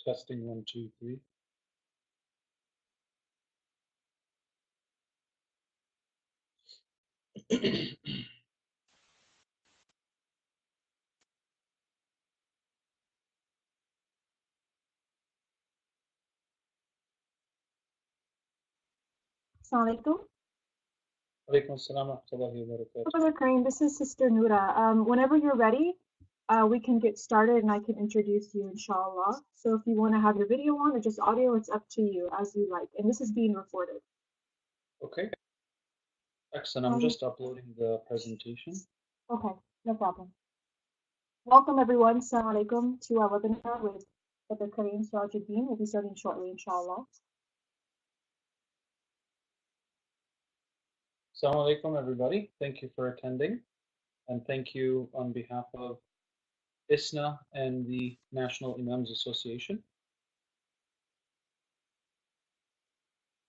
Testing 1, 2, 3. Assalamu alaikum. Alaikum assalam wa rahmatullahi wa barakatuh. Brother Karim, this is Sister Noora. Whenever you're ready, we can get started and I can introduce you, inshallah. So if you want to have your video on or just audio, it's up to you, as you like. And this is being recorded. Okay. Excellent. I'm just uploading the presentation. Okay, no problem. Welcome, everyone. Assalamu alaikum to our webinar with Brother Karim Serageldin. We'll be starting shortly, inshallah. Assalamu alaikum, everybody. Thank you for attending. And thank you on behalf of ISNA and the National Imams Association.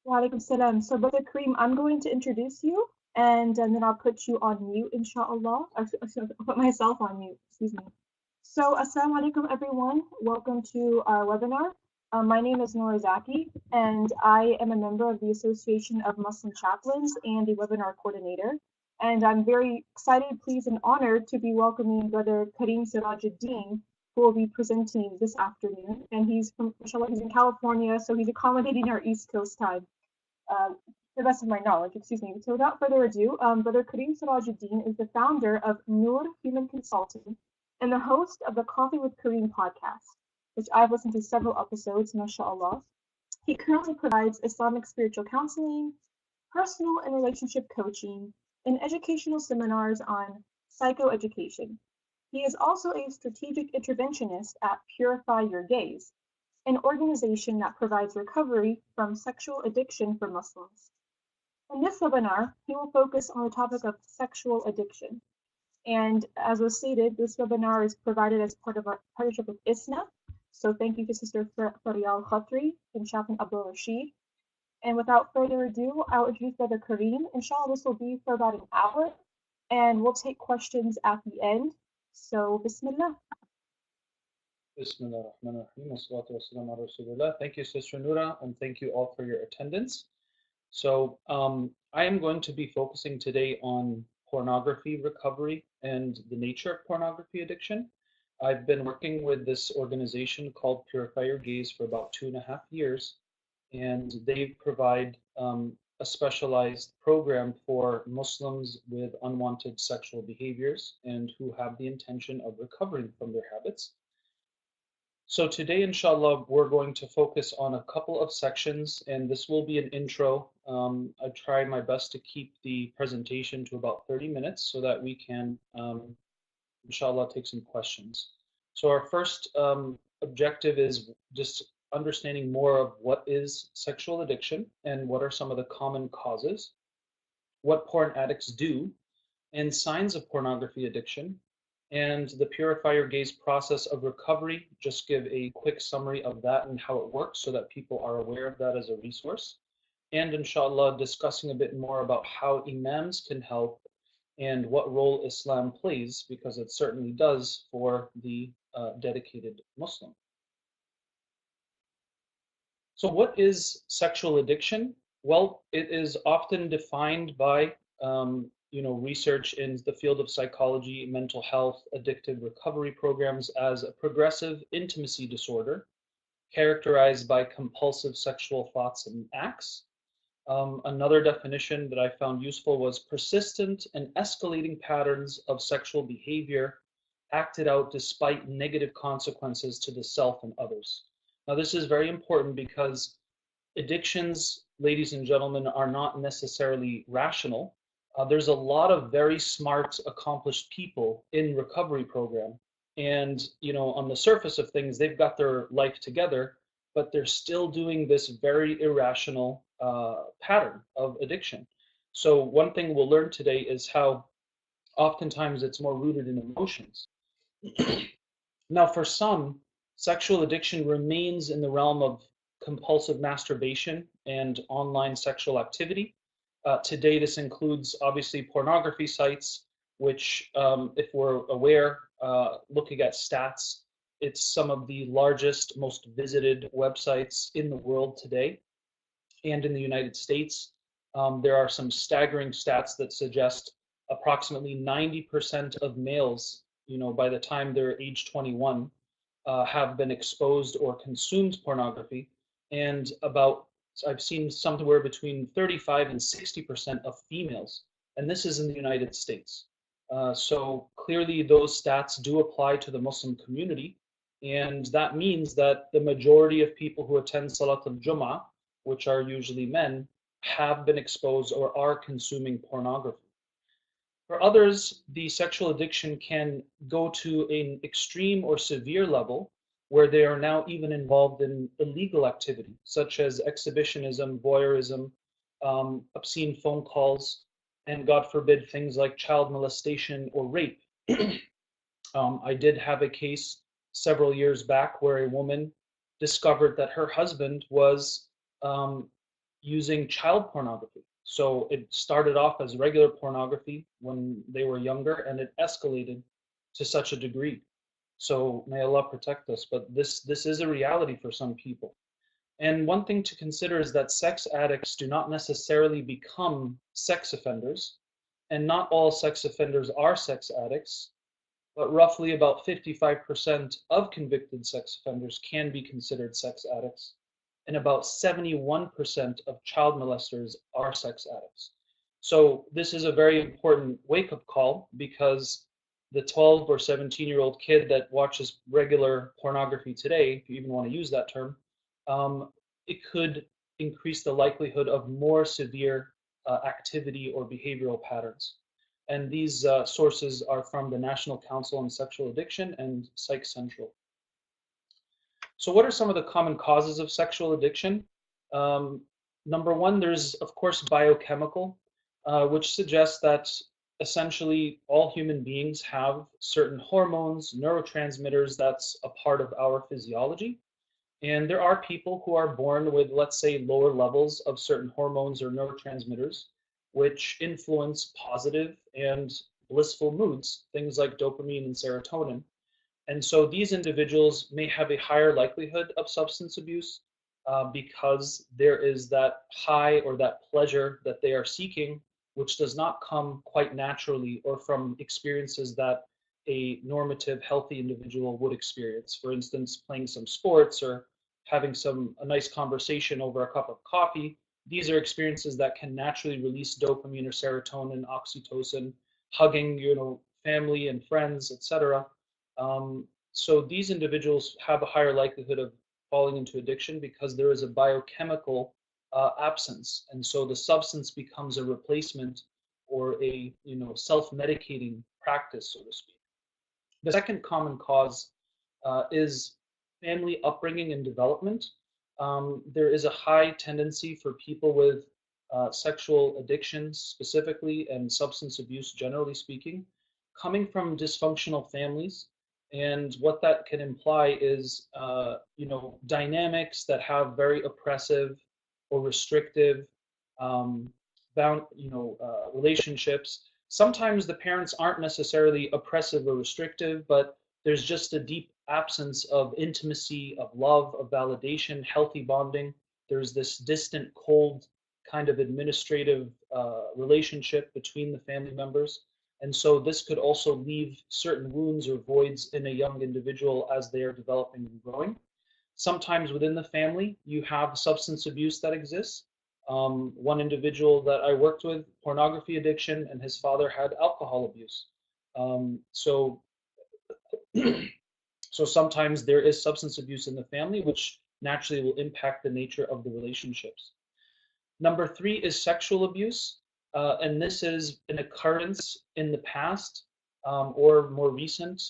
Wa alaikum salam. So, Brother Karim, I'm going to introduce you and then I'll put you on mute, inshallah. I'll put myself on mute, excuse me. So, assalamu alaikum, everyone. Welcome to our webinar. My name is Noor Zaki, and I am a member of the Association of Muslim Chaplains and the webinar coordinator. And I'm very excited, pleased, and honored to be welcoming Brother Karim Serageldin, who will be presenting this afternoon. And he's from, inshallah, he's in California, so he's accommodating our East Coast time. To the best of my knowledge, excuse me. So without further ado, Brother Karim Serageldin is the founder of Noor Human Consulting and the host of the Coffee with Karim podcast, which I've listened to several episodes, mashallah. He currently provides Islamic spiritual counseling, personal and relationship coaching, and educational seminars on psychoeducation. He is also a strategic interventionist at Purify Your Gaze, an organization that provides recovery from sexual addiction for Muslims. In this webinar, he will focus on the topic of sexual addiction. And as was stated, this webinar is provided as part of our partnership with ISNA. So thank you to Sister Farial Khatri and Chaplain Abdul Rashid. And without further ado, I'll introduce Brother Karim. Inshallah, this will be for about an hour, and we'll take questions at the end. So, Bismillah. Bismillah ar-Rahman ar-Rahim. Wassalatu wassalamu ala Rasulillah. Thank you, Sister Noora, and thank you all for your attendance. So I am going to be focusing today on pornography recovery and the nature of pornography addiction. I've been working with this organization called Purify Your Gaze for about 2.5 years, and they provide a specialized program for Muslims with unwanted sexual behaviors and who have the intention of recovering from their habits. So today, inshallah, we're going to focus on a couple of sections, and this will be an intro. I try my best to keep the presentation to about 30 minutes so that we can, inshallah, take some questions. So our first objective is just understanding more of what is sexual addiction and what are some of the common causes, what porn addicts do, and signs of pornography addiction, and the Purify Your Gaze process of recovery. Just give a quick summary of that and how it works so that people are aware of that as a resource. And inshallah, discussing a bit more about how imams can help and what role Islam plays, because it certainly does for the dedicated Muslim. So what is sexual addiction? Well, it is often defined by research in the field of psychology, mental health, addictive recovery programs as a progressive intimacy disorder characterized by compulsive sexual thoughts and acts. Another definition that I found useful was persistent and escalating patterns of sexual behavior acted out despite negative consequences to the self and others. Now, this is very important because addictions, ladies and gentlemen, are not necessarily rational. There's a lot of very smart, accomplished people in recovery program. And, on the surface of things, they've got their life together, but they're still doing this very irrational pattern of addiction. So one thing we'll learn today is how oftentimes it's more rooted in emotions. Now, for some, sexual addiction remains in the realm of compulsive masturbation and online sexual activity. Today, this includes obviously pornography sites, which, if we're aware, looking at stats, It's some of the largest, most visited websites in the world today and in the United States. There are some staggering stats that suggest approximately 90% of males, by the time they're age 21, have been exposed or consumed pornography, and I've seen somewhere between 35 and 60% of females, and this is in the United States. So clearly, those stats do apply to the Muslim community, and that means that the majority of people who attend Salat al-Jum'ah, which are usually men, have been exposed or are consuming pornography. For others, the sexual addiction can go to an extreme or severe level where they are now even involved in illegal activity, such as exhibitionism, voyeurism, obscene phone calls, and God forbid, things like child molestation or rape. I did have a case several years back where a woman discovered that her husband was um, using child pornography. So it started off as regular pornography when they were younger, and it escalated to such a degree. So may Allah protect us. But this is a reality for some people. And one thing to consider is that sex addicts do not necessarily become sex offenders, and not all sex offenders are sex addicts, but roughly about 55% of convicted sex offenders can be considered sex addicts, and about 71% of child molesters are sex addicts. So this is a very important wake-up call, because the 12 or 17-year-old kid that watches regular pornography today, if you even want to use that term, it could increase the likelihood of more severe activity or behavioral patterns. And these sources are from the National Council on Sexual Addiction and Psych Central. So what are some of the common causes of sexual addiction? Um, Number one, there's of course biochemical, which suggests that essentially all human beings have certain hormones, neurotransmitters that's a part of our physiology. And there are people who are born with, let's say, lower levels of certain hormones or neurotransmitters, which influence positive and blissful moods, things like dopamine and serotonin. And so these individuals may have a higher likelihood of substance abuse because there is that high or that pleasure that they are seeking, which does not come quite naturally or from experiences that a normative, healthy individual would experience. For instance, playing some sports or having a nice conversation over a cup of coffee. These are experiences that can naturally release dopamine or serotonin, oxytocin, hugging, family and friends, etc. So these individuals have a higher likelihood of falling into addiction because there is a biochemical absence, and so the substance becomes a replacement or a self-medicating practice, so to speak. The second common cause is family upbringing and development. There is a high tendency for people with sexual addictions specifically and substance abuse generally speaking, coming from dysfunctional families. And what that can imply is, dynamics that have very oppressive or restrictive relationships. Sometimes the parents aren't necessarily oppressive or restrictive, but there's just a deep absence of intimacy, of love, of validation, healthy bonding. There's this distant, cold kind of administrative relationship between the family members. And so this could also leave certain wounds or voids in a young individual as they are developing and growing. Sometimes within the family, you have substance abuse that exists. One individual that I worked with, pornography addiction, and his father had alcohol abuse. So so sometimes there is substance abuse in the family, which naturally will impact the nature of the relationships. Number three is sexual abuse, and this is an occurrence in the past or more recent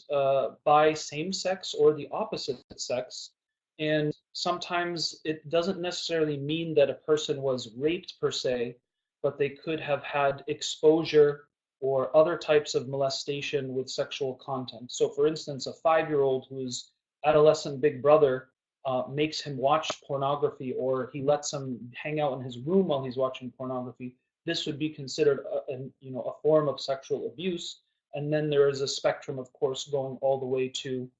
by same sex or the opposite sex. And sometimes it doesn't necessarily mean that a person was raped per se, but they could have had exposure or other types of molestation with sexual content. So, for instance, a 5-year-old whose adolescent big brother makes him watch pornography, or he lets him hang out in his room while he's watching pornography, this would be considered a form of sexual abuse. And then there is a spectrum, of course, going all the way to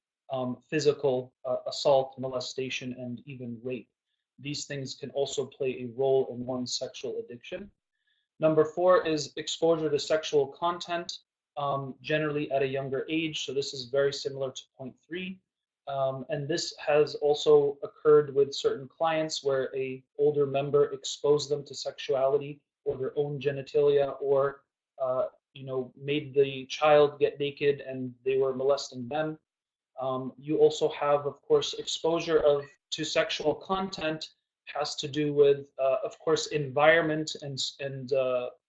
physical assault, molestation, and even rape. These things can also play a role in one's sexual addiction. Number four is exposure to sexual content, generally at a younger age. So this is very similar to point three. And this has also occurred with certain clients where a older member exposed them to sexuality or their own genitalia, or made the child get naked and they were molesting them. You also have, of course, exposure to sexual content has to do with, of course, environment and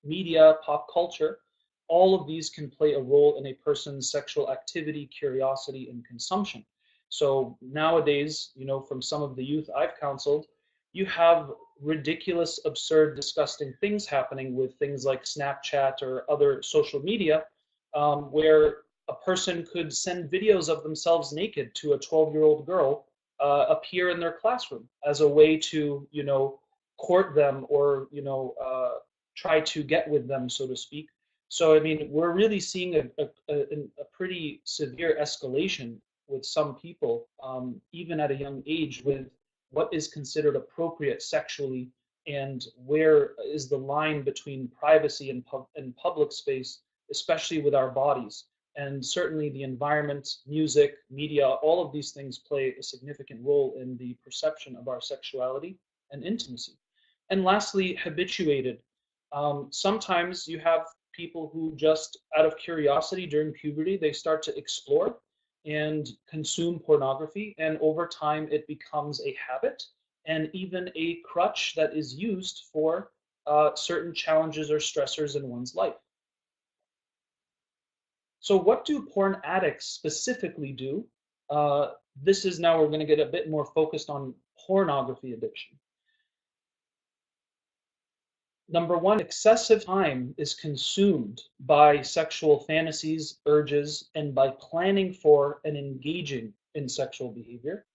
media, pop culture. All of these can play a role in a person's sexual activity, curiosity, and consumption. So nowadays, from some of the youth I've counseled, you have ridiculous, absurd, disgusting things happening with things like Snapchat or other social media, where a person could send videos of themselves naked to a 12-year-old girl, appear in their classroom as a way to, court them or, try to get with them, so to speak. So, I mean, we're really seeing a pretty severe escalation with some people, even at a young age, with what is considered appropriate sexually and where is the line between privacy and public space, especially with our bodies. And certainly the environment, music, media, all of these things play a significant role in the perception of our sexuality and intimacy. And lastly, habituated. Sometimes you have people who just out of curiosity during puberty, they start to explore and consume pornography. And over time, it becomes a habit and even a crutch that is used for certain challenges or stressors in one's life. So what do porn addicts specifically do? This is now we're going to get a bit more focused on pornography addiction. Number one, excessive time is consumed by sexual fantasies, urges, and by planning for and engaging in sexual behavior.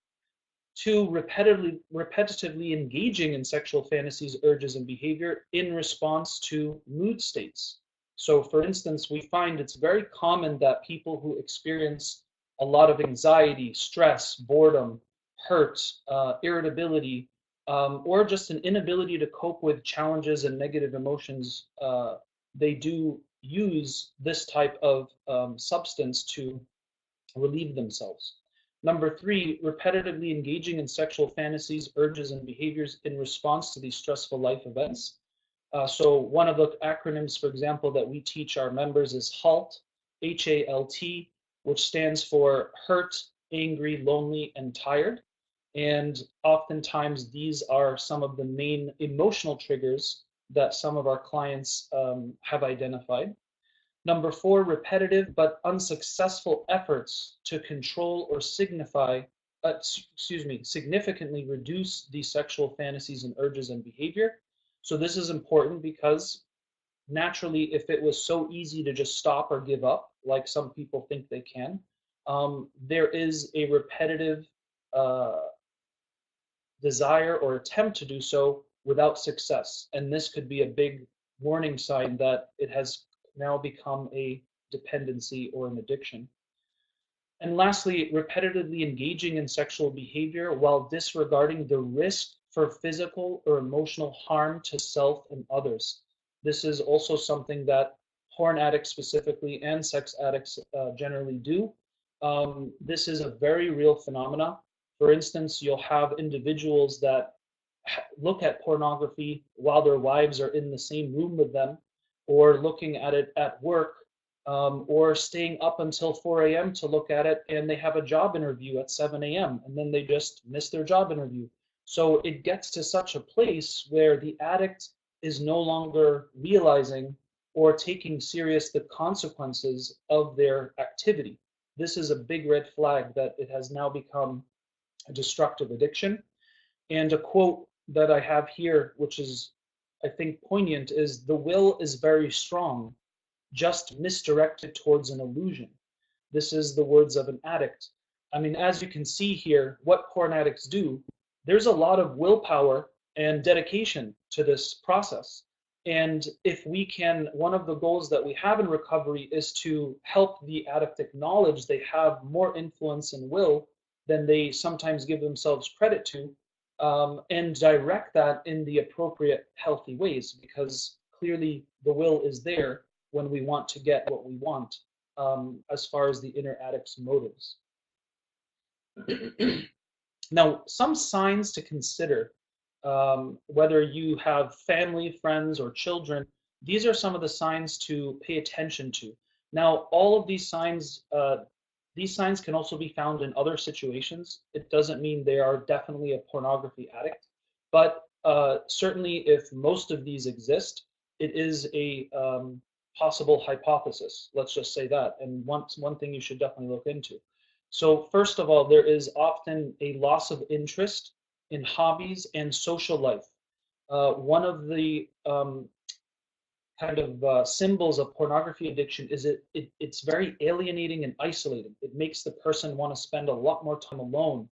Two, repetitively engaging in sexual fantasies, urges, and behavior in response to mood states. So, for instance, we find it's very common that people who experience a lot of anxiety, stress, boredom, hurt, irritability, or just an inability to cope with challenges and negative emotions, they do use this type of substance to relieve themselves. Number three, repetitively engaging in sexual fantasies, urges, and behaviors in response to these stressful life events. So one of the acronyms, for example, that we teach our members is HALT, H-A-L-T, which stands for hurt, angry, lonely, and tired. And oftentimes these are some of the main emotional triggers that some of our clients have identified. Number four, repetitive but unsuccessful efforts to control or significantly reduce these sexual fantasies and urges and behavior. So this is important because naturally, if it was so easy to just stop or give up, like some people think they can, there is a repetitive desire or attempt to do so without success. And this could be a big warning sign that it has now become a dependency or an addiction. And lastly, repetitively engaging in sexual behavior while disregarding the risk for physical or emotional harm to self and others. This is also something that porn addicts specifically and sex addicts generally do. This is a very real phenomena. For instance, you'll have individuals that look at pornography while their wives are in the same room with them, or looking at it at work, or staying up until 4 a.m. to look at it, and they have a job interview at 7 a.m. and then they just miss their job interview. So it gets to such a place where the addict is no longer realizing or taking serious the consequences of their activity. This is a big red flag that it has now become a destructive addiction. And a quote that I have here, which is, I think, poignant, is "The will is very strong, just misdirected towards an illusion." This is the words of an addict. I mean, as you can see here, what porn addicts do, there's a lot of willpower and dedication to this process. And if we can, one of the goals that we have in recovery is to help the addict acknowledge they have more influence and will than they sometimes give themselves credit to, and direct that in the appropriate, healthy ways, because clearly the will is there when we want to get what we want, as far as the inner addict's motives. Now, some signs to consider, whether you have family, friends, or children, these are some of the signs to pay attention to. Now, all of these signs can also be found in other situations. It doesn't mean they are definitely a pornography addict, but certainly if most of these exist, it is a possible hypothesis. Let's just say that, and one thing you should definitely look into. So first of all, there is often a loss of interest in hobbies and social life. One of the kind of symbols of pornography addiction is it's very alienating and isolating. It makes the person want to spend a lot more time alone.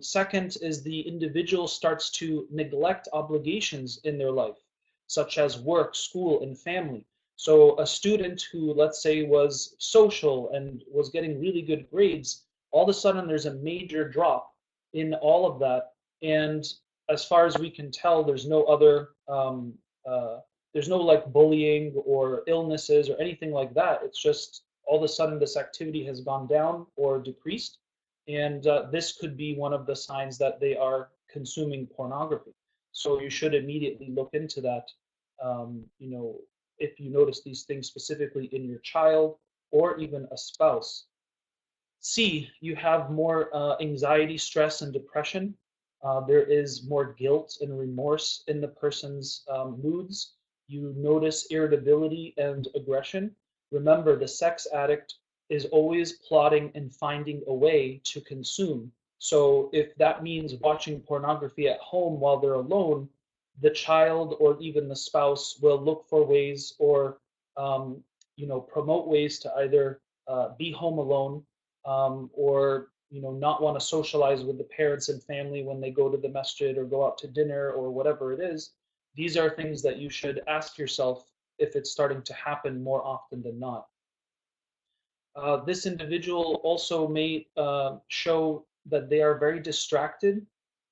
Second is the individual starts to neglect obligations in their life, such as work, school, and family. So a student who, let's say, was social and was getting really good grades, all of a sudden there's a major drop in all of that. And as far as we can tell, there's no like bullying or illnesses or anything like that. It's just all of a sudden this activity has gone down or decreased, and this could be one of the signs that they are consuming pornography. So you should immediately look into that. If you notice these things specifically in your child or even a spouse. C, you have more anxiety, stress, and depression. There is more guilt and remorse in the person's moods. You notice irritability and aggression. Remember, the sex addict is always plotting and finding a way to consume. So if that means watching pornography at home while they're alone, the child or even the spouse will look for ways or promote ways to either be home alone, or not want to socialize with the parents and family when they go to the masjid or go out to dinner or whatever it is. These are things that you should ask yourself if it's starting to happen more often than not. This individual also may show that they are very distracted.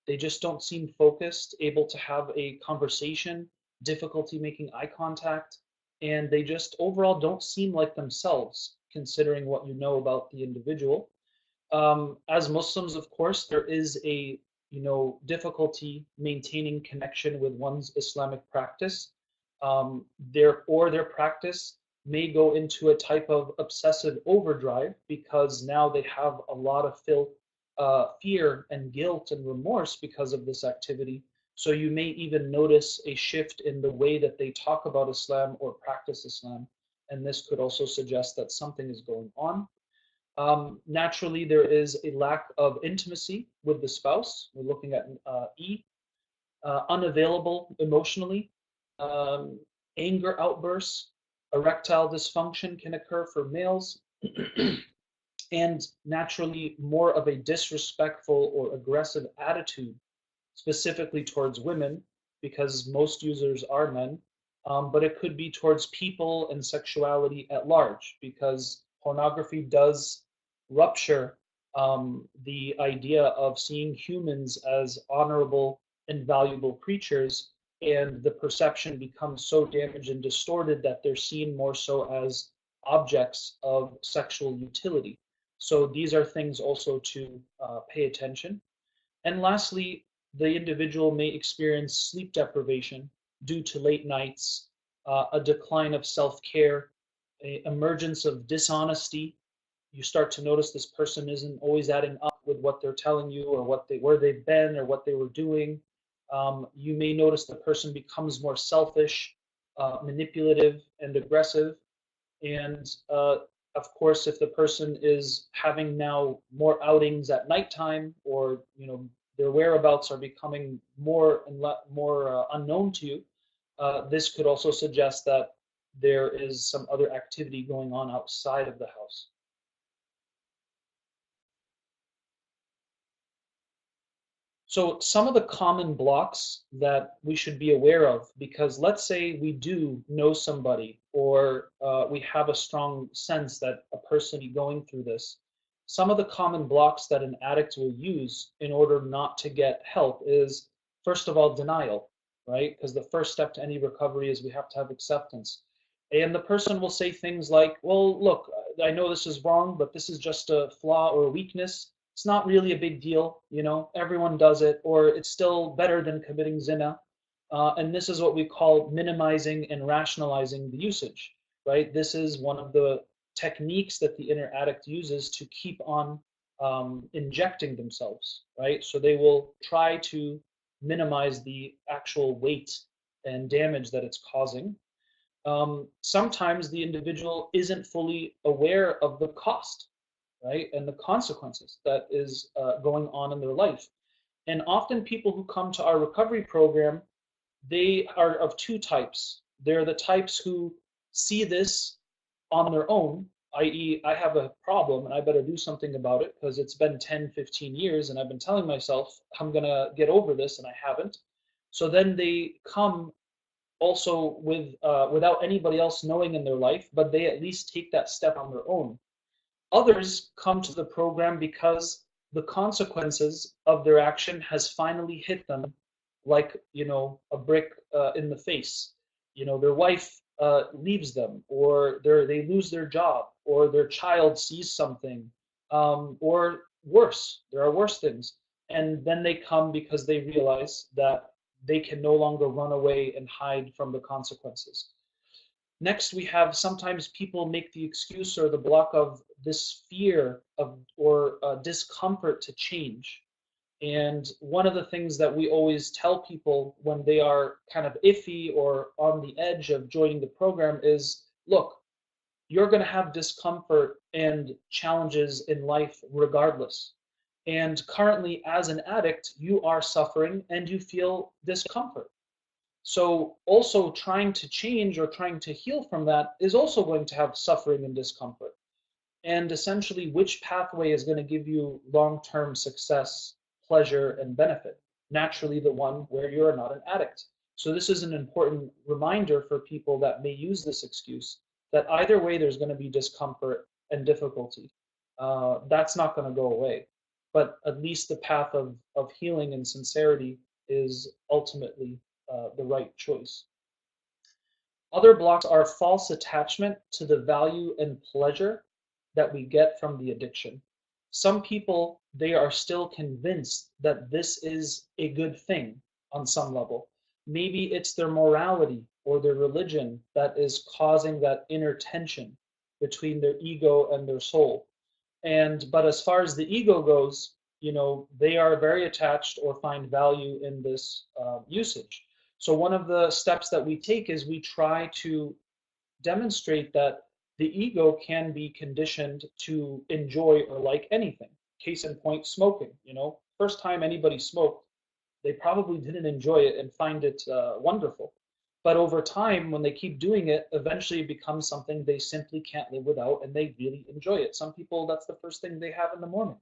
They just don't seem focused, able to have a conversation, difficulty making eye contact, and they just overall don't seem like themselves, considering what you know about the individual. As Muslims, of course, there is a difficulty maintaining connection with one's Islamic practice. Their practice may go into a type of obsessive overdrive because now they have a lot of fear and guilt and remorse because of this activity. So you may even notice a shift in the way that they talk about Islam or practice Islam, and this could also suggest that something is going on. Naturally, there is a lack of intimacy with the spouse. We're looking at E. Unavailable emotionally, um, anger outbursts, erectile dysfunction can occur for males, and naturally more of a disrespectful or aggressive attitude, specifically towards women, because most users are men, but it could be towards people and sexuality at large, because pornography does rupture the idea of seeing humans as honorable and valuable creatures, and the perception becomes so damaged and distorted that they're seen more so as objects of sexual utility. So these are things also to pay attention. And lastly, the individual may experience sleep deprivation due to late nights, a decline of self-care, a emergence of dishonesty. You start to notice this person isn't always adding up with what they're telling you or where they've been or what they were doing. You may notice the person becomes more selfish, manipulative, and aggressive. And of course, if the person is having now more outings at nighttime, or their whereabouts are becoming more and more unknown to you, this could also suggest that there is some other activity going on outside of the house. So some of the common blocks that we should be aware of, because let's say we do know somebody, or we have a strong sense that a person is going through this. Some of the common blocks that an addict will use in order not to get help is, first of all, denial, right? Because the first step to any recovery is we have to have acceptance. And the person will say things like, well, look, I know this is wrong, but this is just a flaw or a weakness. It's not really a big deal, everyone does it, or it's still better than committing zina. And this is what we call minimizing and rationalizing the usage, right? This is one of the techniques that the inner addict uses to keep on injecting themselves, right? So they will try to minimize the actual weight and damage that it's causing. Sometimes the individual isn't fully aware of the cost, right, and the consequences that is going on in their life. And often people who come to our recovery program, they are of two types. They're the types who see this on their own, i.e., I have a problem and I better do something about it because it's been 10, 15 years and I've been telling myself I'm going to get over this and I haven't. So then they come also without anybody else knowing in their life, but they at least take that step on their own. Others come to the program because the consequences of their action has finally hit them like, a brick in the face. Their wife leaves them, or they lose their job, or their child sees something, or worse, there are worse things. And then they come because they realize that they can no longer run away and hide from the consequences. Next, we have sometimes people make the excuse or the block of this fear of or discomfort to change. And one of the things that we always tell people when they are kind of iffy or on the edge of joining the program is, look, you're going to have discomfort and challenges in life regardless. And currently, as an addict, you are suffering and you feel discomfort. So also trying to change or trying to heal from that is also going to have suffering and discomfort. And essentially, which pathway is going to give you long-term success, pleasure, and benefit? Naturally, the one where you are not an addict. So this is an important reminder for people that may use this excuse that either way there's going to be discomfort and difficulty. That's not going to go away. But at least the path of healing and sincerity is ultimately the right choice. Other blocks are false attachment to the value and pleasure that we get from the addiction. Some people, they are still convinced that this is a good thing on some level. Maybe it's their morality or their religion that is causing that inner tension between their ego and their soul. But as far as the ego goes, they are very attached or find value in this usage. So one of the steps that we take is we try to demonstrate that the ego can be conditioned to enjoy or like anything. Case in point, smoking. First time anybody smoked, they probably didn't enjoy it and find it wonderful. But over time, when they keep doing it, eventually it becomes something they simply can't live without and they really enjoy it. Some people, that's the first thing they have in the morning,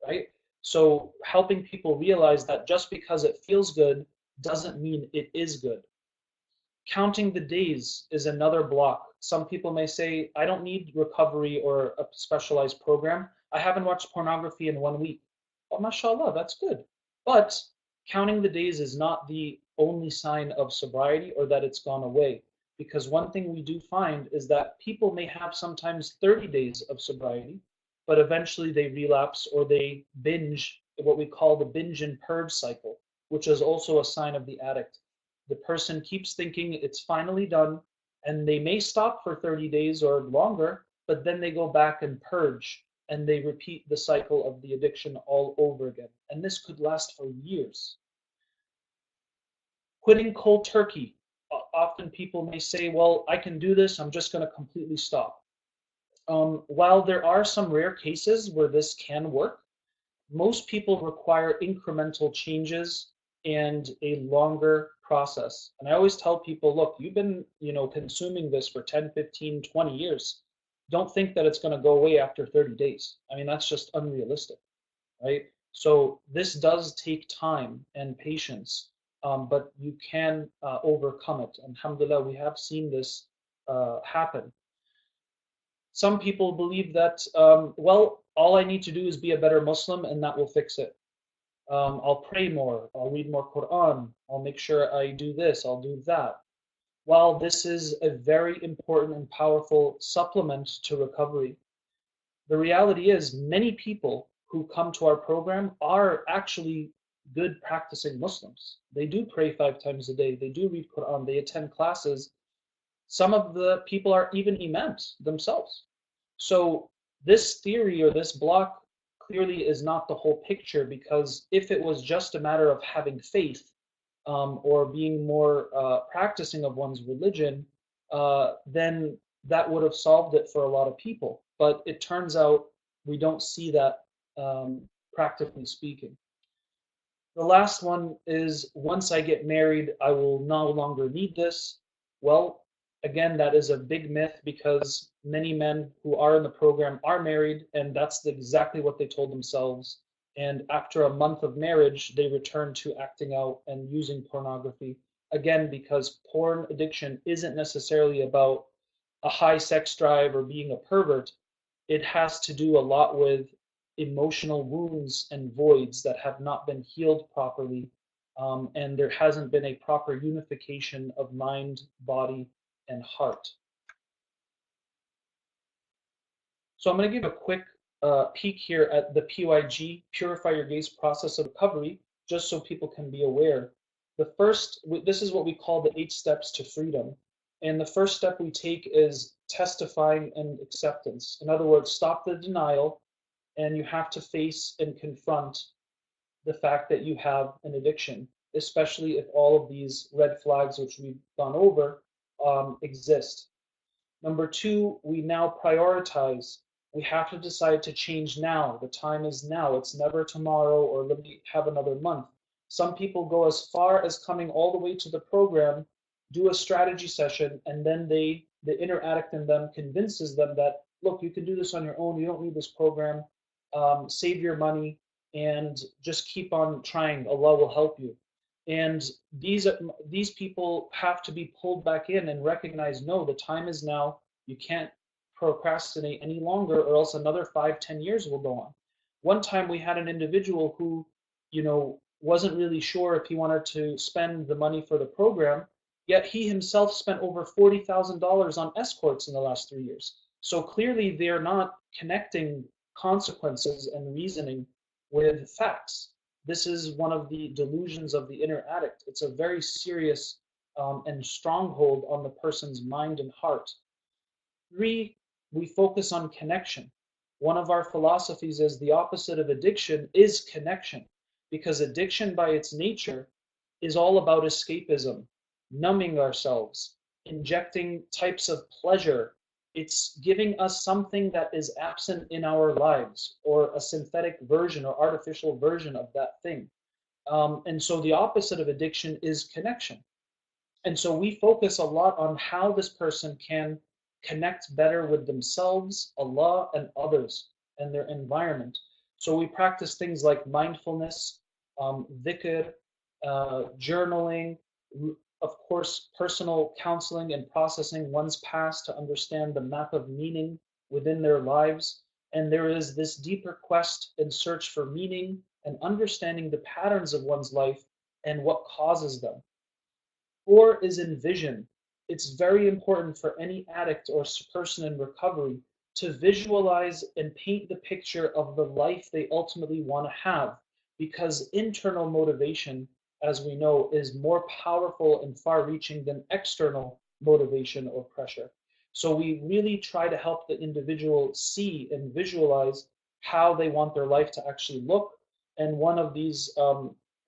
right? So helping people realize that just because it feels good doesn't mean it is good. Counting the days is another block. Some people may say, I don't need recovery or a specialized program. I haven't watched pornography in 1 week. Oh, mashallah, that's good. But counting the days is not the only sign of sobriety or that it's gone away. Because one thing we do find is that people may have sometimes 30 days of sobriety, but eventually they relapse or they binge, what we call the binge and purge cycle, which is also a sign of the addict. The person keeps thinking it's finally done, and they may stop for 30 days or longer, but then they go back and purge and they repeat the cycle of the addiction all over again. And this could last for years. Quitting cold turkey. Often people may say, well, I can do this, I'm just going to completely stop. While there are some rare cases where this can work, most people require incremental changes and a longer process. And I always tell people, look, you've been, consuming this for 10, 15, 20 years. Don't think that it's going to go away after 30 days. I mean, that's just unrealistic, right? So this does take time and patience, but you can overcome it. And alhamdulillah, we have seen this happen. Some people believe that, well, all I need to do is be a better Muslim and that will fix it. I'll pray more, I'll read more Quran, I'll make sure I do this, I'll do that. While this is a very important and powerful supplement to recovery, the reality is many people who come to our program are actually good practicing Muslims. They do pray 5 times a day, they do read Quran, they attend classes. Some of the people are even imams themselves. So this theory or this block clearly is not the whole picture, because if it was just a matter of having faith, or being more practicing of one's religion, then that would have solved it for a lot of people. But it turns out we don't see that, practically speaking. The last one is, once I get married, I will no longer need this. Well, again, that is a big myth, because many men who are in the program are married, and that's exactly what they told themselves. And after a month of marriage, they return to acting out and using pornography. Again, because porn addiction isn't necessarily about a high sex drive or being a pervert. It has to do a lot with emotional wounds and voids that have not been healed properly, and there hasn't been a proper unification of mind, body, and heart. So I'm going to give a quick peek here at the PYG, Purify Your Gaze process of recovery, just so people can be aware. This is what we call the 8 steps to freedom. And the first step we take is testifying and acceptance. In other words, stop the denial, and you have to face and confront the fact that you have an addiction, especially if all of these red flags, which we've gone over, exist. Number 2, we now prioritize. We have to decide to change now. The time is now. It's never tomorrow, or let me have another month. Some people go as far as coming all the way to the program, do a strategy session, and then the inner addict in them convinces them that, look, you can do this on your own. You don't need this program. Save your money and just keep on trying. Allah will help you. And these people have to be pulled back in and recognize, no, the time is now. You can't procrastinate any longer, or else another 5, 10 years will go on. One time we had an individual who, wasn't really sure if he wanted to spend the money for the program, yet he himself spent over $40,000 on escorts in the last 3 years. So clearly they're not connecting consequences and reasoning with facts. This is one of the delusions of the inner addict. It's a very serious and stronghold on the person's mind and heart. 3, we focus on connection. One of our philosophies is the opposite of addiction is connection, because addiction by its nature is all about escapism, numbing ourselves, injecting types of pleasure. It's giving us something that is absent in our lives, or a synthetic version or artificial version of that thing. And so the opposite of addiction is connection. And so we focus a lot on how this person can connect better with themselves, Allah, and others, and their environment. So we practice things like mindfulness, dhikr, journaling, of course, personal counseling and processing one's past to understand the map of meaning within their lives. And there is this deeper quest and search for meaning and understanding the patterns of one's life and what causes them. 4 is envision. It's very important for any addict or person in recovery to visualize and paint the picture of the life they ultimately want to have, because internal motivation, as we know, is more powerful and far-reaching than external motivation or pressure. So we really try to help the individual see and visualize how they want their life to actually look. And one of these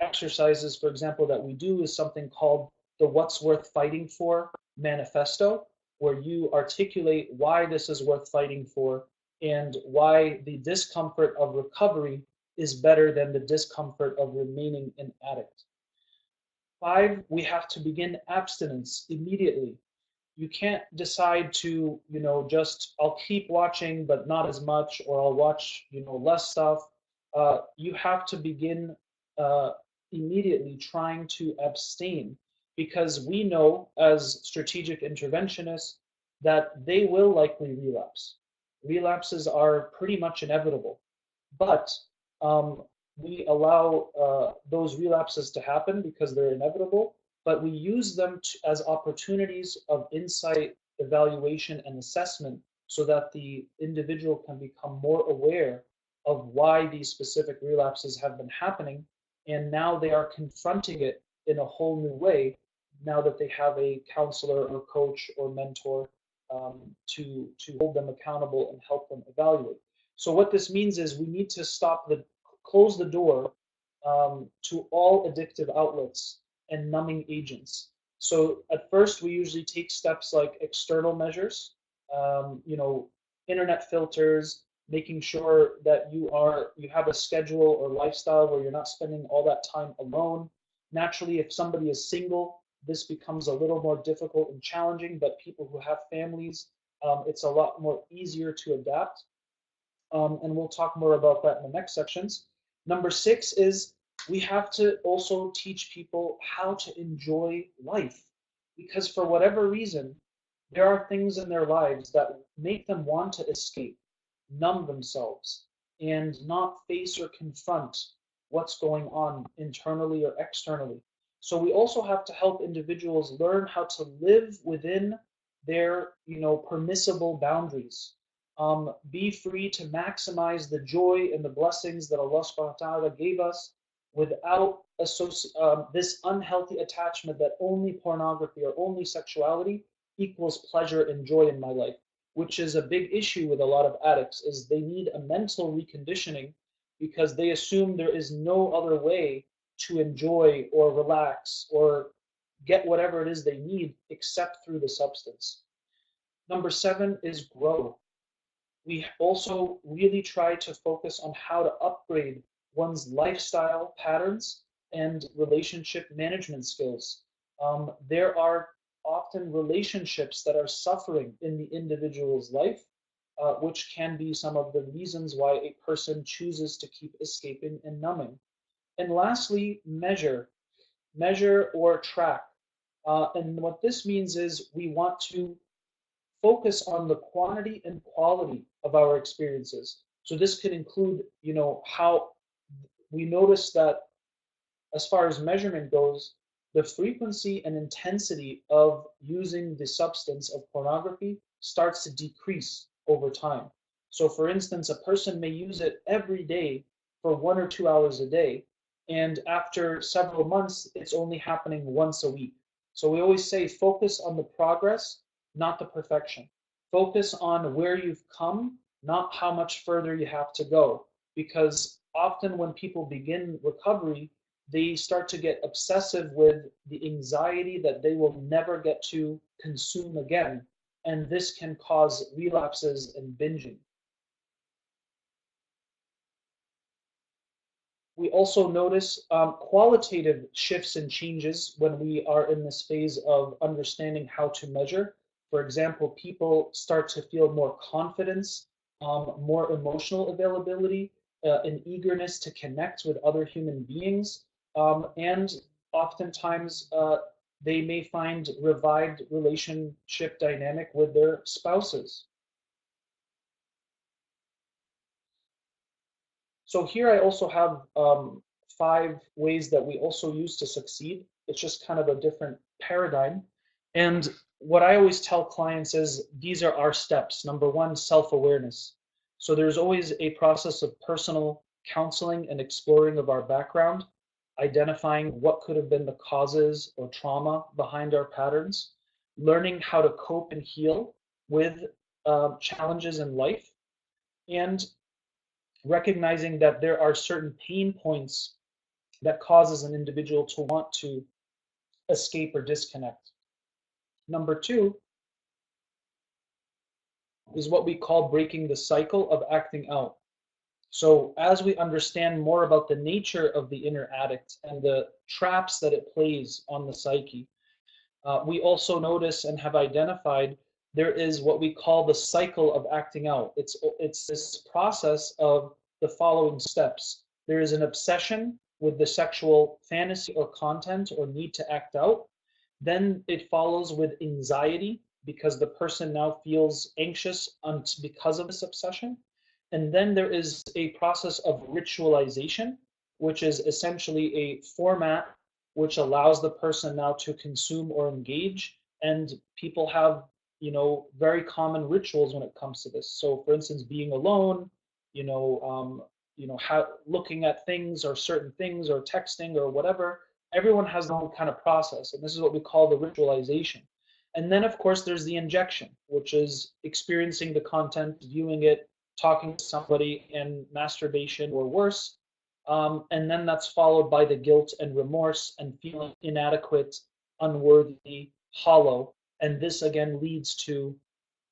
exercises, for example, that we do is something called the What's Worth Fighting For manifesto, where you articulate why this is worth fighting for and why the discomfort of recovery is better than the discomfort of remaining an addict. 5, we have to begin abstinence immediately. You can't decide to, just I'll keep watching but not as much, or I'll watch, less stuff. you have to begin immediately trying to abstain, because we know as strategic interventionists that they will likely relapse. Relapses are pretty much inevitable, but um, we allow those relapses to happen because they're inevitable, but we use them as opportunities of insight, evaluation, and assessment so that the individual can become more aware of why these specific relapses have been happening. And now they are confronting it in a whole new way now that they have a counselor or coach or mentor to hold them accountable and help them evaluate. So what this means is we need to close the door to all addictive outlets and numbing agents. So at first, we usually take steps like external measures, you know, internet filters, making sure that you have a schedule or lifestyle where you're not spending all that time alone. Naturally, if somebody is single, this becomes a little more difficult and challenging, but people who have families, it's a lot more easier to adapt. And we'll talk more about that in the next sections. Number 6 is we have to also teach people how to enjoy life, because for whatever reason, there are things in their lives that make them want to escape, numb themselves, and not face or confront what's going on internally or externally. So we also have to help individuals learn how to live within their, permissible boundaries. Be free to maximize the joy and the blessings that Allah subhanahu wa ta'ala gave us without this unhealthy attachment that only pornography or only sexuality equals pleasure and joy in my life, which is a big issue with a lot of addicts, is they need a mental reconditioning because they assume there is no other way to enjoy or relax or get whatever it is they need except through the substance. Number 7 is grow. We also really try to focus on how to upgrade one's lifestyle patterns and relationship management skills. There are often relationships that are suffering in the individual's life, which can be some of the reasons why a person chooses to keep escaping and numbing. And lastly, measure or track. And what this means is we want to focus on the quantity and quality of our experiences. So this could include, how we notice that as far as measurement goes, the frequency and intensity of using the substance of pornography starts to decrease over time. So for instance, a person may use it every day for 1 or 2 hours a day, and after several months, it's only happening once a week. So we always say focus on the progress, not the perfection. Focus on where you've come, not how much further you have to go. Because often when people begin recovery, they start to get obsessive with the anxiety that they will never get to consume again. And this can cause relapses and binging. We also notice qualitative shifts and changes when we are in this phase of understanding how to measure. For example, people start to feel more confidence, more emotional availability, an eagerness to connect with other human beings, and oftentimes they may find revived relationship dynamic with their spouses. So here I also have 5 ways that we also use to succeed. It's just kind of a different paradigm. And what I always tell clients is these are our steps. Number 1, self-awareness. So there's always a process of personal counseling and exploring of our background, identifying what could have been the causes or trauma behind our patterns, learning how to cope and heal with challenges in life, and recognizing that there are certain pain points that causes an individual to want to escape or disconnect. Number 2 is what we call breaking the cycle of acting out. So as we understand more about the nature of the inner addict and the traps that it plays on the psyche, we also notice and have identified there is what we call the cycle of acting out. It's this process of the following steps. there is an obsession with the sexual fantasy or content or need to act out. Then it follows with anxiety because the person now feels anxious because of this obsession. And then there is a process of ritualization, which is essentially a format which allows the person now to consume or engage. And people have, very common rituals when it comes to this. So, for instance, being alone, you know, um, looking at things or certain things or texting or whatever. Everyone has their own kind of process, and this is what we call the ritualization. And then, of course, there's the injection, which is experiencing the content, viewing it, talking to somebody, and masturbation or worse. And then that's followed by the guilt and remorse and feeling inadequate, unworthy, hollow. And this again leads to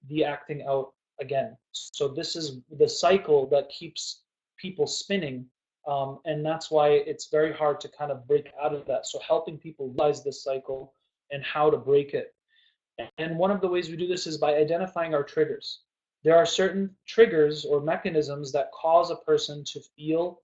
the acting out again. So this is the cycle that keeps people spinning. And that's why it's very hard to kind of break out of that. So helping people realize this cycle and how to break it. And one of the ways we do this is by identifying our triggers. There are certain triggers or mechanisms that cause a person to feel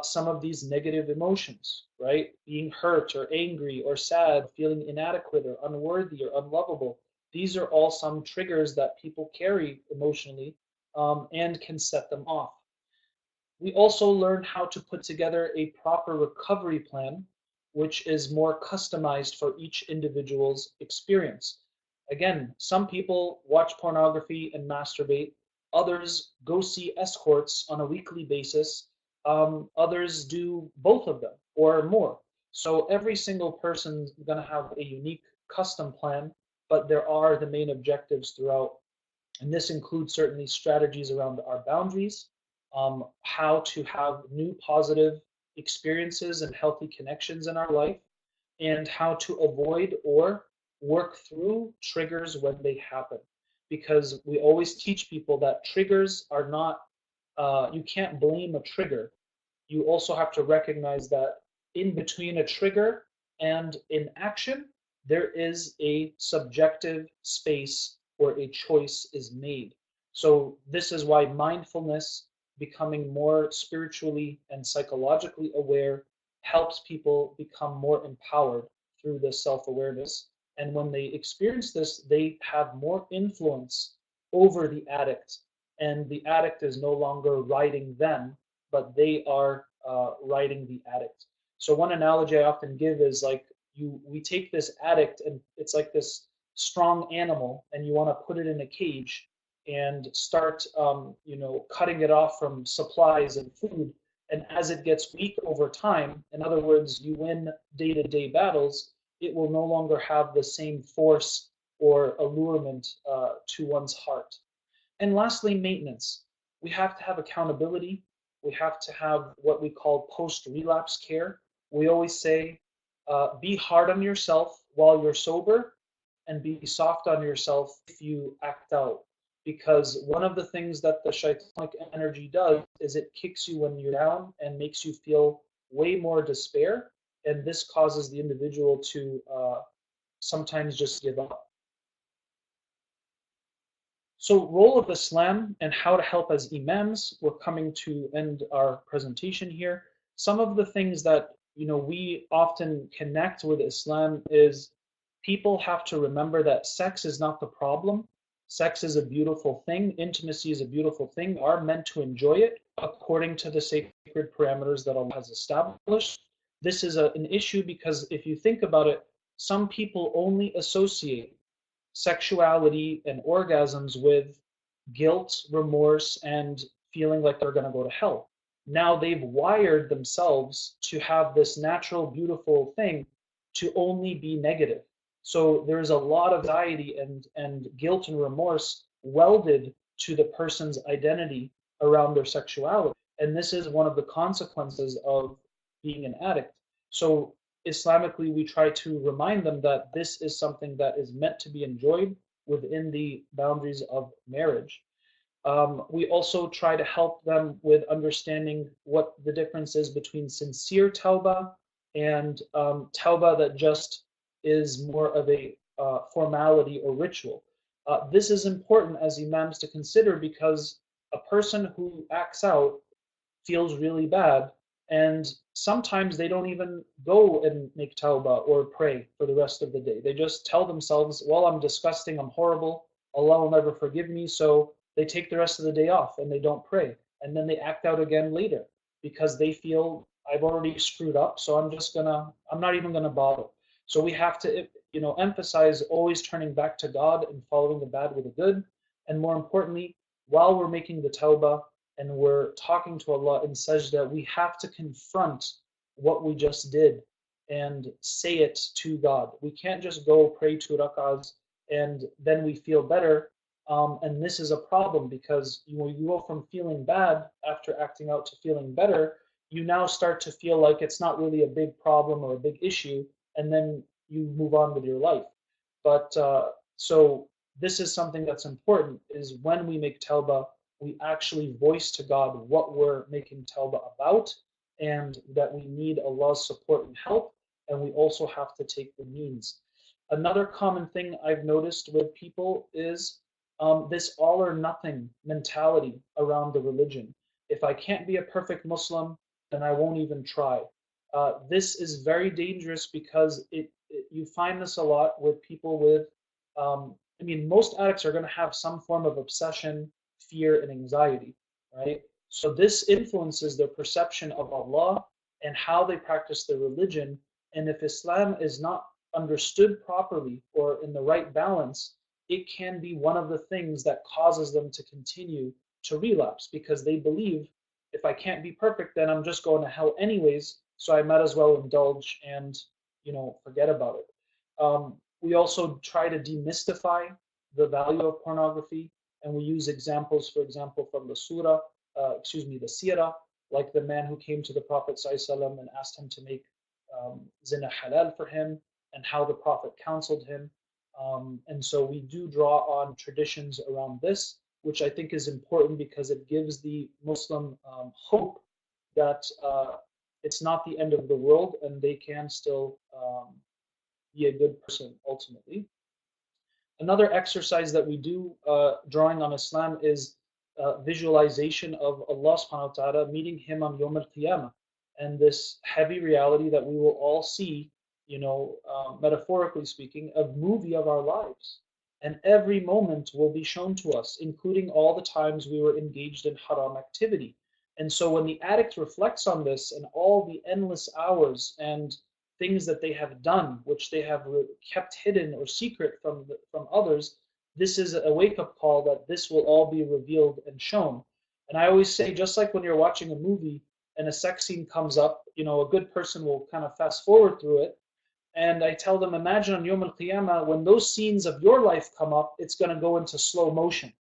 some of these negative emotions, right? Being hurt or angry or sad, feeling inadequate or unworthy or unlovable. These are all some triggers that people carry emotionally and can set them off. We also learn how to put together a proper recovery plan, which is more customized for each individual's experience. Again, some people watch pornography and masturbate, others go see escorts on a weekly basis, others do both of them or more. So every single person's going to have a unique custom plan, but there are the main objectives throughout. And this includes certainly strategies around our boundaries, how to have new positive experiences and healthy connections in our life, and how to avoid or work through triggers when they happen. Because we always teach people that triggers are not, you can't blame a trigger. You also have to recognize that in between a trigger and an action, there is a subjective space where a choice is made. So, this is why mindfulness, becoming more spiritually and psychologically aware, helps people become more empowered through this self awareness. And when they experience this, they have more influence over the addict. And the addict is no longer riding them, but they are riding the addict. So one analogy I often give is like we take this addict and it's like this strong animal, and you want to put it in a cage and start, cutting it off from supplies and food. And as it gets weak over time, in other words, you win day-to-day battles, it will no longer have the same force or allurement to one's heart. And lastly, maintenance. We have to have accountability. We have to have what we call post-relapse care. We always say, be hard on yourself while you're sober and be soft on yourself if you act out. Because one of the things that the shaitanic energy does is it kicks you when you're down and makes you feel way more despair. And this causes the individual to sometimes just give up. So, role of Islam and how to help as imams. We're coming to end our presentation here. Some of the things that we often connect with Islam is people have to remember that sex is not the problem. Sex is a beautiful thing. Intimacy is a beautiful thing. We are meant to enjoy it according to the sacred parameters that Allah has established. This is an issue because if you think about it, some people only associate sexuality and orgasms with guilt, remorse, and feeling like they're going to go to hell. Now they've wired themselves to have this natural, beautiful thing to only be negative. So there's a lot of anxiety and guilt and remorse welded to the person's identity around their sexuality. And this is one of the consequences of being an addict. So Islamically, we try to remind them that this is something that is meant to be enjoyed within the boundaries of marriage. We also try to help them with understanding what the difference is between sincere tauba and tauba that just is more of a formality or ritual. This is important as imams to consider because a person who acts out feels really bad And sometimes they don't even go and make tawbah or pray for the rest of the day. They just tell themselves, well, I'm disgusting, I'm horrible, Allah will never forgive me. So they take the rest of the day off and they don't pray. And then they act out again later because they feel I've already screwed up. So I'm not even gonna bother. So we have to, emphasize always turning back to God and following the bad with the good. And more importantly, while we're making the tawbah, and we're talking to Allah in sajda, we have to confront what we just did and say it to God. We can't just go pray 2 rak'ahs and then we feel better. And this is a problem because you go from feeling bad after acting out to feeling better. You now start to feel like it's not really a big problem or a big issue, and then you move on with your life. But so this is something that's important: is when we make tawbah, we actually voice to God what we're making tawbah about, and that we need Allah's support and help, and we also have to take the means. Another common thing I've noticed with people is this all or nothing mentality around the religion. If I can't be a perfect Muslim, then I won't even try. This is very dangerous because you find this a lot with people with, most addicts are going to have some form of obsession, fear, and anxiety, right? So this influences their perception of Allah and how they practice their religion. And if Islam is not understood properly or in the right balance, it can be one of the things that causes them to continue to relapse because they believe if I can't be perfect, then I'm just going to hell anyways. So I might as well indulge and forget about it. We also try to demystify the value of pornography, and we use examples, for example, from the surah, the seerah, like the man who came to the Prophet ﷺ and asked him to make zina halal for him, and how the Prophet counseled him. And so we do draw on traditions around this, which I think is important because it gives the Muslim hope that it's not the end of the world and they can still be a good person ultimately. Another exercise that we do, drawing on Islam, is visualization of Allah subhanahu wa ta'ala, meeting Him on Yawm al-Qiyamah, and this heavy reality that we will all see, metaphorically speaking, a movie of our lives. And every moment will be shown to us, including all the times we were engaged in haram activity. And so when the addict reflects on this and all the endless hours and things that they have done, which they have kept hidden or secret from others, this is a wake-up call that this will all be revealed and shown. And I always say, just like when you're watching a movie and a sex scene comes up, a good person will kind of fast forward through it. And I tell them, imagine on Yawm al-Qiyamah, when those scenes of your life come up, it's going to go into slow motion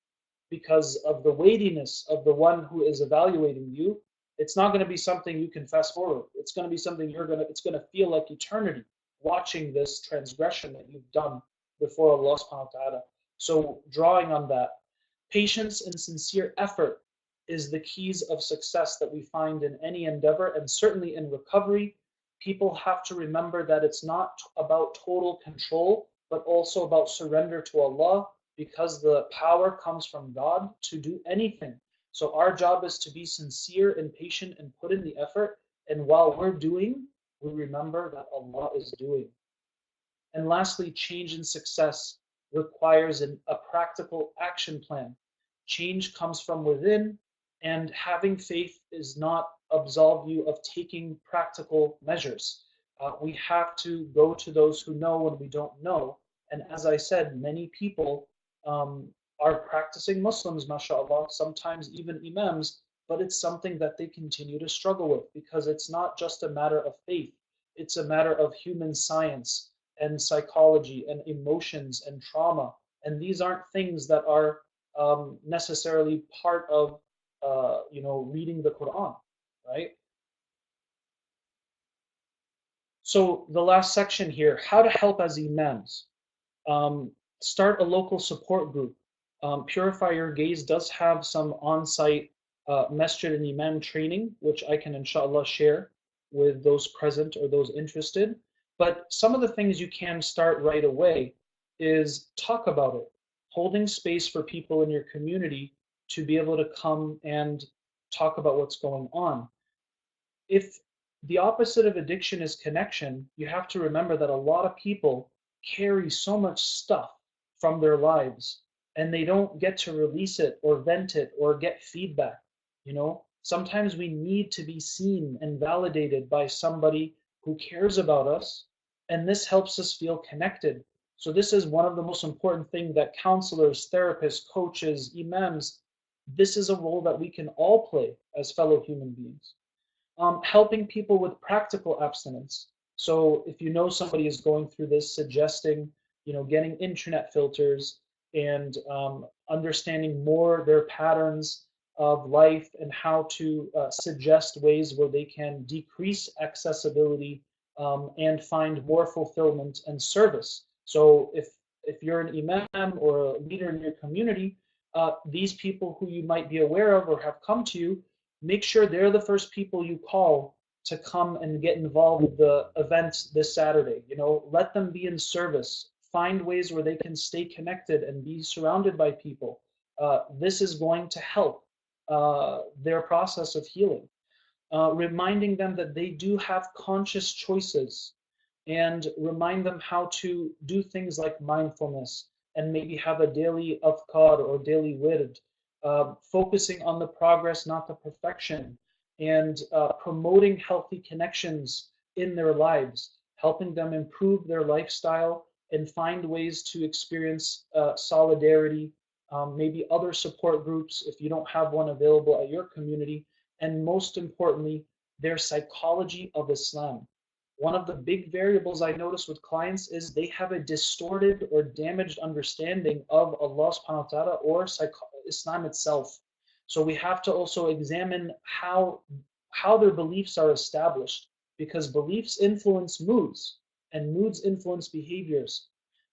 because of the weightiness of the one who is evaluating you. It's not going to be something you can fast forward. It's going to be something it's going to feel like eternity watching this transgression that you've done before Allah subhanahu wa ta'ala. So drawing on that, patience and sincere effort is the keys of success that we find in any endeavor, and certainly in recovery. People have to remember that it's not about total control, but also about surrender to Allah, because the power comes from God to do anything. So our job is to be sincere and patient and put in the effort. And while we're doing, we remember that Allah is doing. And lastly, change and success requires a practical action plan. Change comes from within, and having faith does not absolve you of taking practical measures. We have to go to those who know when we don't know. And as I said, many people are practicing Muslims, mashallah, sometimes even imams, but it's something that they continue to struggle with because it's not just a matter of faith, it's a matter of human science and psychology and emotions and trauma. And these aren't things that are necessarily part of, reading the Quran, right? So the last section here, how to help as imams. Start a local support group. Purify Your Gaze does have some on-site masjid and imam training, which I can inshallah share with those present or those interested. But some of the things you can start right away is talk about it, holding space for people in your community to be able to come and talk about what's going on. if the opposite of addiction is connection, you have to remember that a lot of people carry so much stuff from their lives and they don't get to release it or vent it or get feedback. Sometimes we need to be seen and validated by somebody who cares about us, and this helps us feel connected. So this is one of the most important things that counselors, therapists, coaches, imams, this is a role that we can all play as fellow human beings. Helping people with practical abstinence. So if you know somebody is going through this, suggesting, getting internet filters and understanding more their patterns of life and how to suggest ways where they can decrease accessibility and find more fulfillment and service. So if you're an imam or a leader in your community, these people who you might be aware of or have come to you, make sure they're the first people you call to come and get involved with the event this Saturday. Let them be in service. Find ways where they can stay connected and be surrounded by people. This is going to help their process of healing. Reminding them that they do have conscious choices, and remind them how to do things like mindfulness and maybe have a daily afkar or daily wird, focusing on the progress, not the perfection, and promoting healthy connections in their lives, helping them improve their lifestyle and find ways to experience solidarity, maybe other support groups if you don't have one available at your community, and most importantly, their psychology of Islam. One of the big variables I notice with clients is they have a distorted or damaged understanding of Allah subhanahu wa ta'ala or Islam itself. So we have to also examine how their beliefs are established, because beliefs influence moods and moods influence behaviors.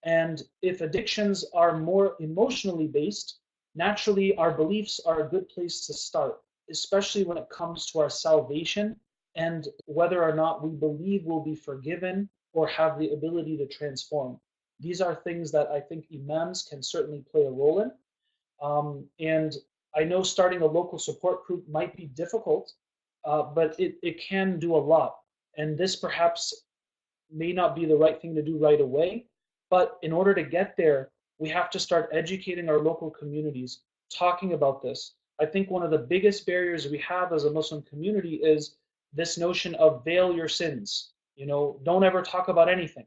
And if addictions are more emotionally based, naturally our beliefs are a good place to start, especially when it comes to our salvation and whether or not we believe we'll be forgiven or have the ability to transform. These are things that I think imams can certainly play a role in. And I know starting a local support group might be difficult, but it can do a lot. And this perhaps may not be the right thing to do right away, but in order to get there, we have to start educating our local communities, talking about this. I think one of the biggest barriers we have as a Muslim community is this notion of veil your sins. Don't ever talk about anything.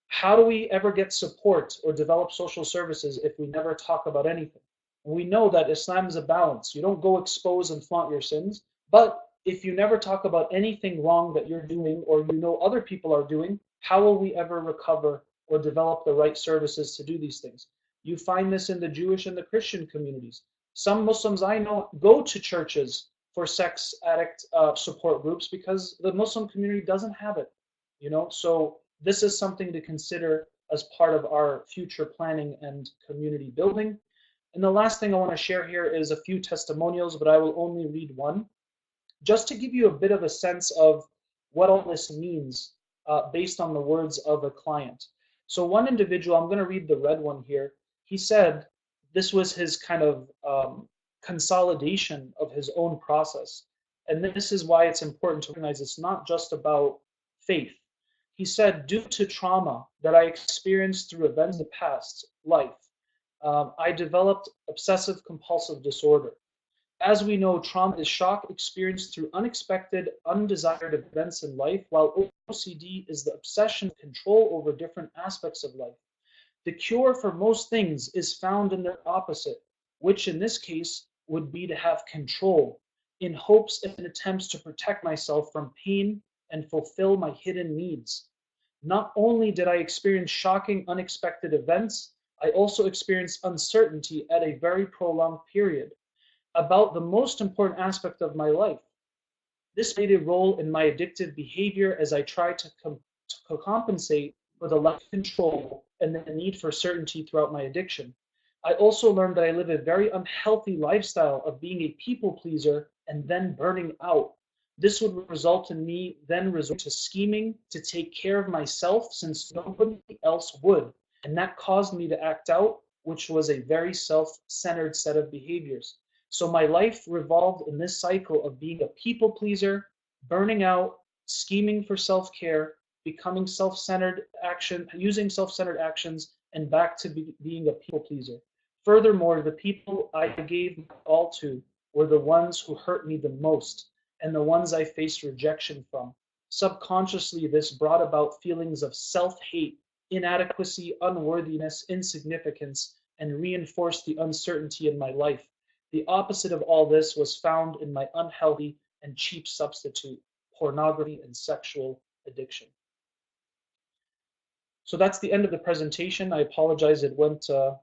How do we ever get support or develop social services if we never talk about anything? We know that Islam is a balance. You don't go expose and flaunt your sins, but if you never talk about anything wrong that you're doing or other people are doing, how will we ever recover or develop the right services to do these things? You find this in the Jewish and the Christian communities. Some Muslims I know go to churches for sex addict support groups because the Muslim community doesn't have it. So this is something to consider as part of our future planning and community building. And the last thing I want to share here is a few testimonials, but I will only read one, just to give you a bit of a sense of what all this means based on the words of a client. So one individual, I'm going to read the red one here. He said this was his kind of consolidation of his own process. And this is why it's important to recognize it's not just about faith. He said, due to trauma that I experienced through events of the past life, I developed obsessive compulsive disorder. As we know, trauma is shock experienced through unexpected, undesired events in life, while OCD is the obsession of control over different aspects of life. The cure for most things is found in their opposite, which in this case would be to have control, in hopes and attempts to protect myself from pain and fulfill my hidden needs. Not only did I experience shocking, unexpected events, I also experienced uncertainty at a very prolonged period about the most important aspect of my life. This played a role in my addictive behavior as I tried to compensate for the lack of control and the need for certainty throughout my addiction. I also learned that I live a very unhealthy lifestyle of being a people pleaser and then burning out. This would result in me then resort to scheming to take care of myself since nobody else would. And that caused me to act out, which was a very self-centered set of behaviors. So my life revolved in this cycle of being a people pleaser burning out, scheming for self-care, becoming self-centered action, using self-centered actions, and back to being a people pleaser. Furthermore, the people I gave my all to were the ones who hurt me the most and the ones I faced rejection from. Subconsciously, this brought about feelings of self-hate, inadequacy, unworthiness, insignificance, and reinforced the uncertainty in my life. The opposite of all this was found in my unhealthy and cheap substitute, pornography and sexual addiction. So that's the end of the presentation. I apologize, it went a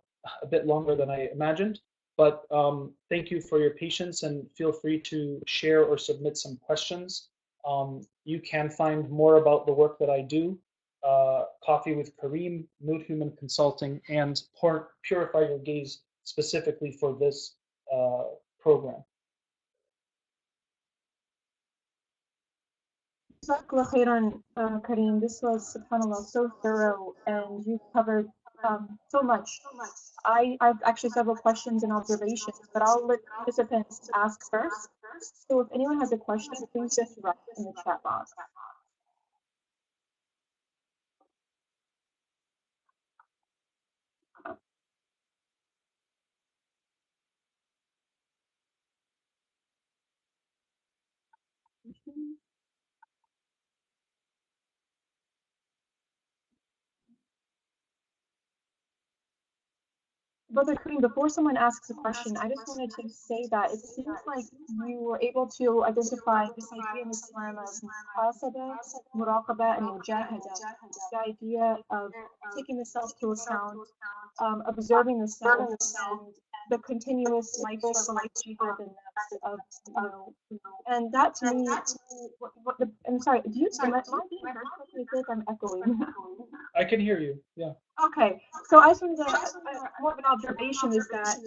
bit longer than I imagined, but thank you for your patience and feel free to share or submit some questions. You can find more about the work that I do, Coffee with Karim, Noor Human Consulting, and Purify Your Gaze specifically for this program. Jazakallah khairan, Kareem. This was, subhanAllah, so thorough, and you covered so much. I've actually several questions and observations, but I'll let participants ask first. So if anyone has a question, please just write in the chat box. Brother Kareem, before someone asks a question, I just wanted to say that it seems like you were able to identify this idea in Islam as muhasaba, muraqaba, and mujahada. The idea of taking the self to account, observing the self, and the continuous life struggle with jihad and nafs of, and that to me, I'm sorry, am I being heard correctly? I feel like I'm echoing. I can hear you, yeah. Okay, so I think that more of an observation is that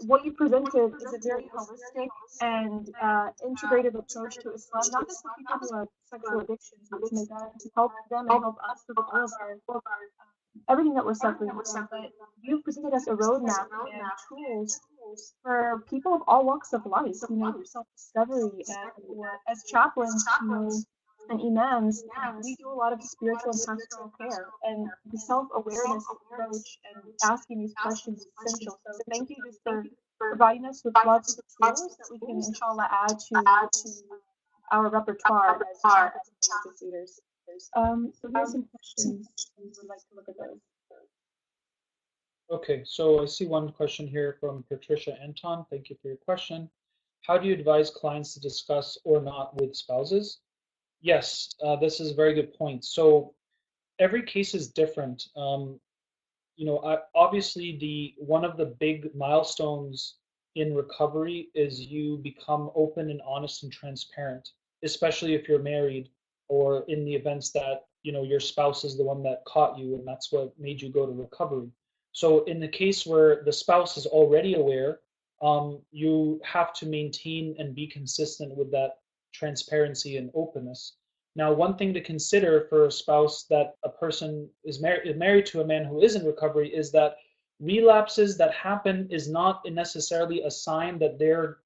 what you presented is a very holistic and integrative approach to Islam, not just for people who have sexual addictions, which may help them and help us with all of our everything that we're suffering from, but you've presented us a roadmap and tools for people of all walks of life, for self-discovery, and as chaplains, and imams, we do a lot of spiritual and pastoral care, and the self-awareness approach and asking these questions is essential. So thank you just for providing us with lots of tools that we can, inshallah, add to our repertoire as chaplains and religious leaders. So here's some questions we would like to look at those. Okay, so I see one question here from Patricia Anton. Thank you for your question. How do you advise clients to discuss or not with spouses? Yes, this is a very good point. So every case is different. Obviously, one of the big milestones in recovery is you become open and honest and transparent, especially if you're married or in the events that your spouse is the one that caught you and that's what made you go to recovery. So in the case where the spouse is already aware, you have to maintain and be consistent with that transparency and openness. Now, one thing to consider for a spouse that a person is married to a man who is in recovery is that relapses that happen is not necessarily a sign that they're,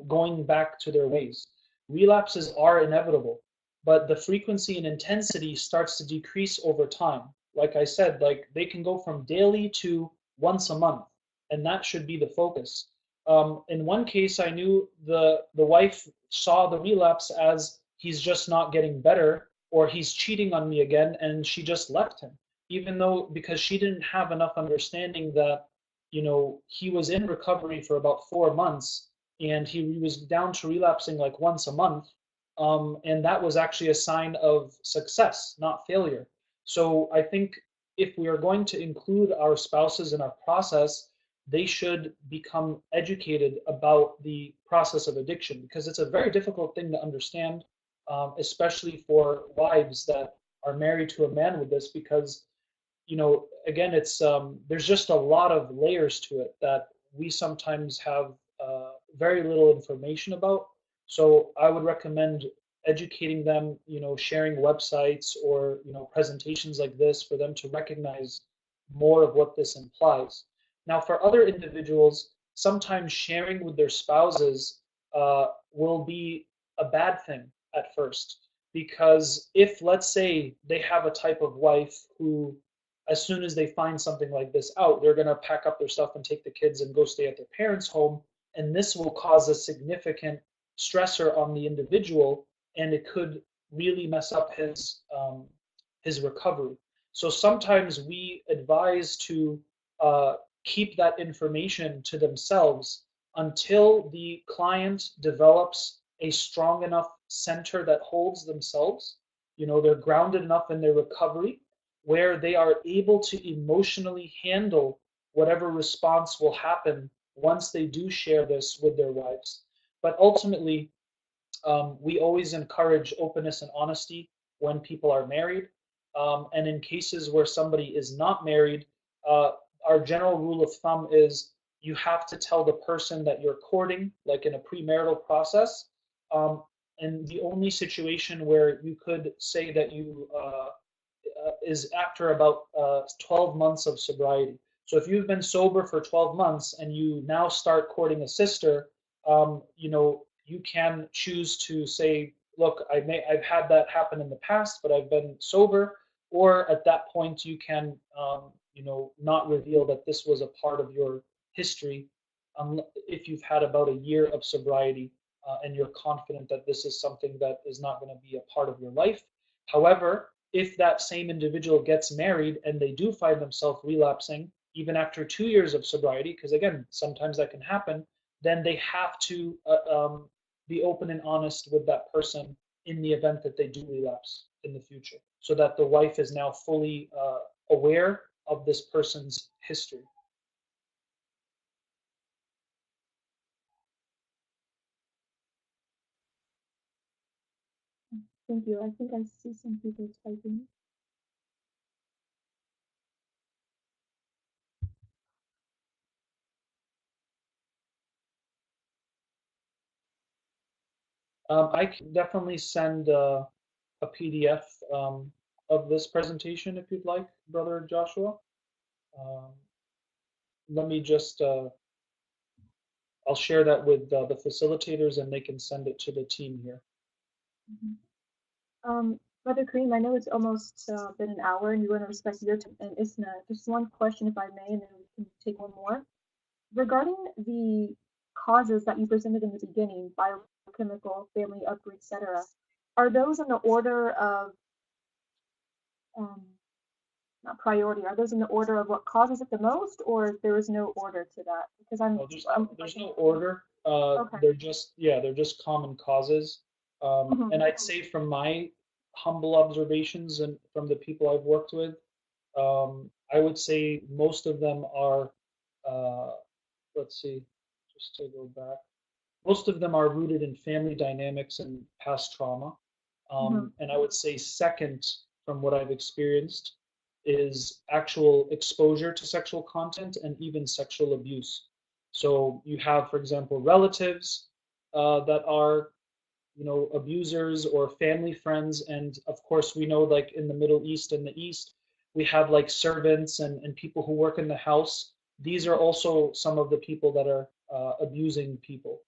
going back to their ways. Relapses are inevitable, but the frequency and intensity starts to decrease over time. Like I said, like they can go from daily to once a month, and that should be the focus. In one case, I knew the wife saw the relapse as he's just not getting better or he's cheating on me again, and she just left him, even though because she didn't have enough understanding that he was in recovery for about 4 months and he was down to relapsing like once a month, and that was actually a sign of success, not failure. So I think if we are going to include our spouses in our process, they should become educated about the process of addiction, because it's a very difficult thing to understand, especially for wives that are married to a man with this, because again, it's there's just a lot of layers to it that we sometimes have very little information about. So I would recommend educating them, sharing websites or presentations like this for them to recognize more of what this implies. Now, for other individuals, sometimes sharing with their spouses will be a bad thing, at first. Because if, let's say, they have a type of wife who, as soon as they find something like this out, they're going to pack up their stuff and take the kids and go stay at their parents' home, and this will cause a significant stressor on the individual, and it could really mess up his recovery. So sometimes we advise to keep that information to themselves until the client develops a strong enough center that holds themselves. They're grounded enough in their recovery where they are able to emotionally handle whatever response will happen once they do share this with their wives. But ultimately, we always encourage openness and honesty when people are married. And in cases where somebody is not married, uh, our general rule of thumb is you have to tell the person that you're courting, like in a premarital process. And the only situation where you could say that you is after about 12 months of sobriety. So if you've been sober for 12 months and you now start courting a sister, you can choose to say, look, I've had that happen in the past, but I've been sober. Or at that point, you can, not reveal that this was a part of your history, if you've had about a year of sobriety and you're confident that this is something that is not going to be a part of your life. However, if that same individual gets married and they do find themselves relapsing, even after 2 years of sobriety, because again, sometimes that can happen, then they have to be open and honest with that person in the event that they do relapse in the future, so that the wife is now fully aware of this person's history. Thank you. I think I see some people typing. I can definitely send a PDF of this presentation if you'd like, Brother Joshua. Um, let me just, I'll share that with the facilitators and they can send it to the team here. Brother Kareem, I know it's almost been an hour and you want to respect your time and Isna. Just one question, if I may, and then we can take one more. Regarding the causes that you presented in the beginning, biochemical, family, upbringing, etc., are those in the order of um, not priority? Are those in the order of what causes it the most, or there is no order to that? Because Oh, there's no order. Okay. They're just common causes. And I'd say from my humble observations and from the people I've worked with, I would say most of them are, uh, let's see, just to go back. Most of them are rooted in family dynamics and past trauma. And I would say second, from what I've experienced, is actual exposure to sexual content and even sexual abuse. So you have, for example, relatives that are, abusers, or family friends. And of course, we know, like in the Middle East and the East, we have like servants and people who work in the house. These are also some of the people that are abusing people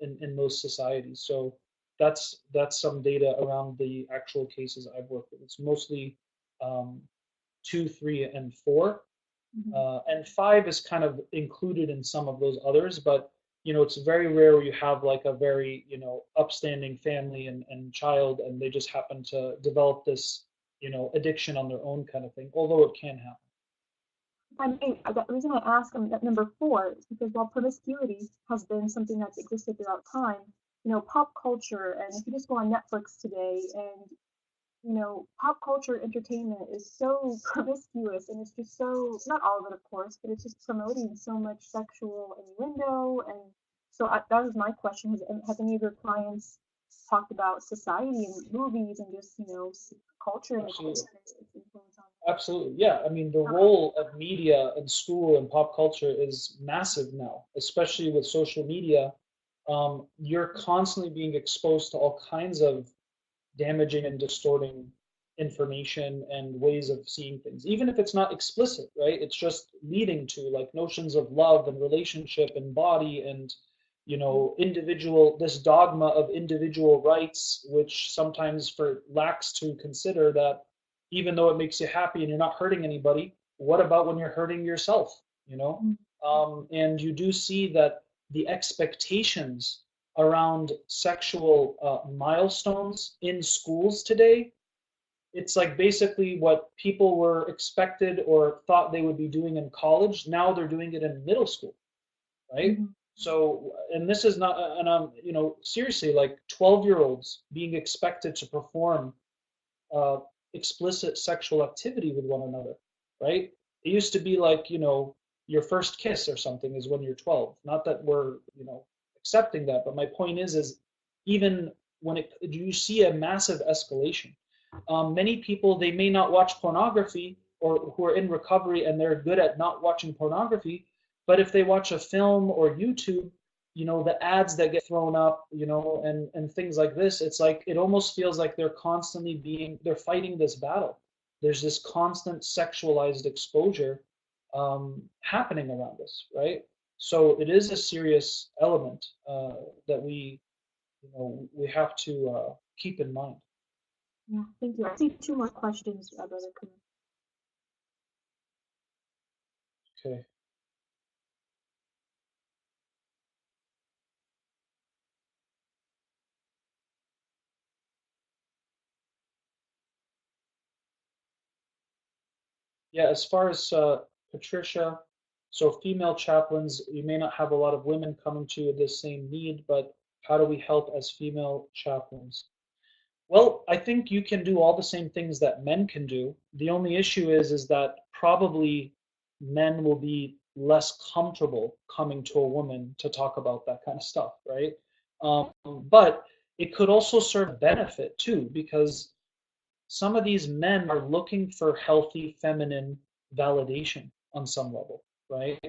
in those societies. So that's some data around the actual cases I've worked with. It's mostly um, 2, 3, and 4. And 5 is kind of included in some of those others, but it's very rare where you have like a very, upstanding family and child, and they just happen to develop this, addiction on their own kind of thing, although it can happen. I mean, the reason I ask at number 4 is because while promiscuity has been something that's existed throughout time, pop culture, and if you just go on Netflix today, and pop culture entertainment is so promiscuous, and it's just so, not all of it, of course, but it's just promoting so much sexual innuendo. And so that was my question: have any of your clients talked about society and movies and just culture and Absolutely. its influence on Absolutely. Yeah. I mean, the role of media and school and pop culture is massive now, especially with social media. You're constantly being exposed to all kinds of damaging and distorting information and ways of seeing things, even if it's not explicit, right? It's just leading to like notions of love and relationship and body and this dogma of individual rights, which sometimes for lacks to consider that even though it makes you happy and you're not hurting anybody, what about when you're hurting yourself? And you do see that the expectations around sexual milestones in schools today, it's like basically what people were expected or thought they would be doing in college. Now they're doing it in middle school, right? Mm-hmm. So, and this is not, and seriously, like 12-year-olds being expected to perform uh, explicit sexual activity with one another, right? It used to be like, your first kiss or something is when you're 12. Not that we're, accepting that, but my point is even when you see a massive escalation. Many people, they may not watch pornography or who are in recovery and they're good at not watching pornography, but if they watch a film or YouTube, the ads that get thrown up, and things like this, it's like it almost feels like they're fighting this battle. There's this constant sexualized exposure happening around us, right? So it is a serious element that we have to keep in mind. Yeah, thank you. I see two more questions, Brother Karim. Okay. Yeah, as far as Patricia, so female chaplains, you may not have a lot of women coming to you with this same need, but how do we help as female chaplains? Well, I think you can do all the same things that men can do. The only issue is that probably men will be less comfortable coming to a woman to talk about that kind of stuff, right? But it could also serve benefit too, because some of these men are looking for healthy feminine validation on some level, right?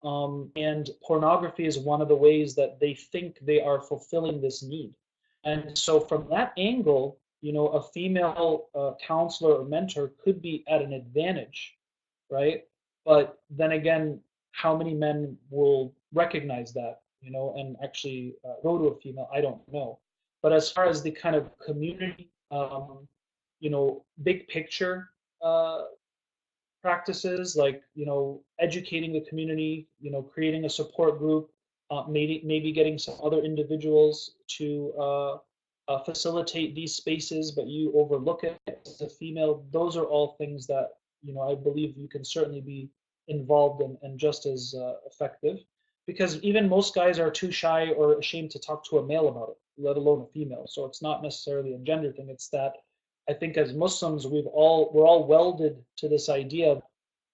And pornography is one of the ways that they think they are fulfilling this need. And so, from that angle, a female counselor or mentor could be at an advantage, right? But then again, how many men will recognize that, and actually go to a female? I don't know. But as far as the kind of community, big picture uh, practices like educating the community, creating a support group, maybe getting some other individuals to facilitate these spaces, but you overlook it as a female. Those are all things that I believe you can certainly be involved in and just as effective. Because even most guys are too shy or ashamed to talk to a male about it, let alone a female. So it's not necessarily a gender thing. It's that I think as Muslims, we're all welded to this idea of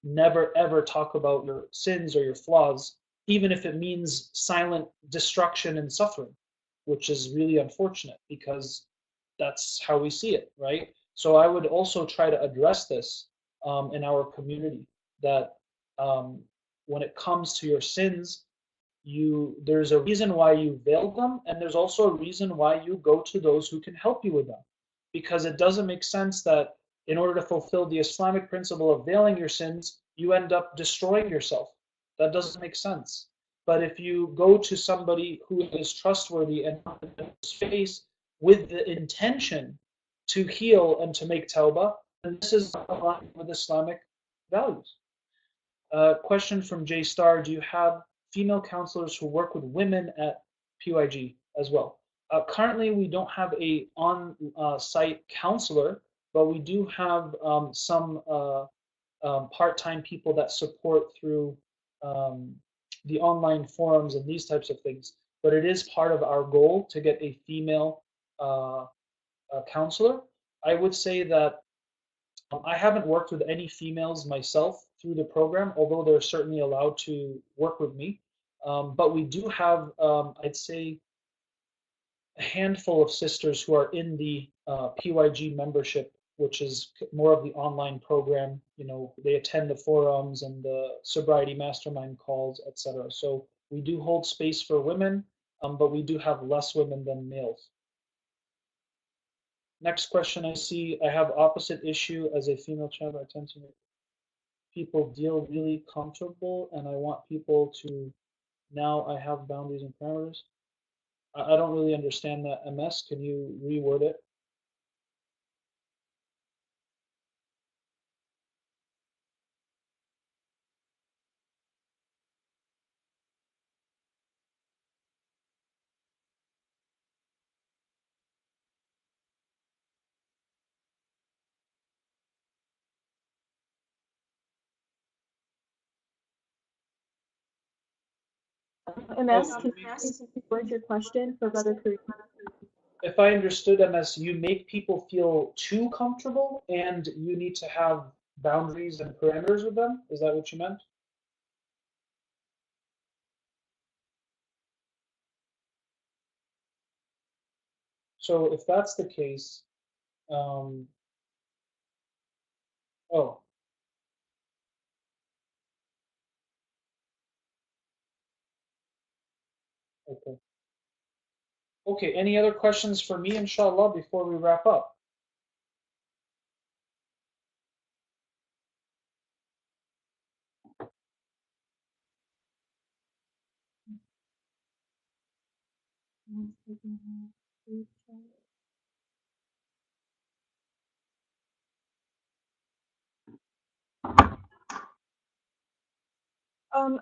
never ever talk about your sins or your flaws, even if it means silent destruction and suffering, which is really unfortunate because that's how we see it, right? So I would also try to address this in our community that um, when it comes to your sins, there's a reason why you veil them, and there's also a reason why you go to those who can help you with them, because it doesn't make sense that in order to fulfill the Islamic principle of veiling your sins, you end up destroying yourself. That doesn't make sense. But if you go to somebody who is trustworthy and face with the intention to heal and to make tawbah, then this is aligned with Islamic values. Question from J Star: do you have female counselors who work with women at PYG as well? Currently, we don't have a on-site counselor, but we do have some part-time people that support through um, the online forums and these types of things. But it is part of our goal to get a female counselor. I would say that I haven't worked with any females myself through the program, although they're certainly allowed to work with me. But we do have, I'd say, a handful of sisters who are in the PYG membership, which is more of the online program. They attend the forums and the sobriety mastermind calls, etc. So we do hold space for women, but we do have less women than males. Next question I see: I have opposite issue as a female child. I tend to make people feel really comfortable, and I want people to Now I have boundaries and parameters. I don't really understand that, MS. Can you reword it? MS, Oh, can you please word your question for Brother Kareem? if I understood MS, you make people feel too comfortable and you need to have boundaries and parameters with them. Is that what you meant? So if that's the case, um, oh, okay. Okay, any other questions for me, inshallah, before we wrap up?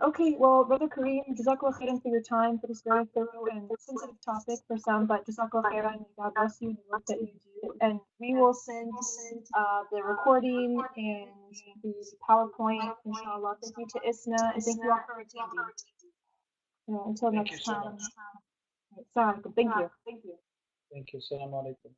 Okay, well, Brother Kareem, Jazakallah khairan for your time for this very thorough and sensitive topic for some, but Jazakallah khairan, may God bless you in the work that you do. And we will send the recording and the PowerPoint, inshallah. Thank you to Isna, and thank you all for attending. Until Thank you next so time. much. Assalamu alaikum. Thank you. Thank you. Assalamu alaikum.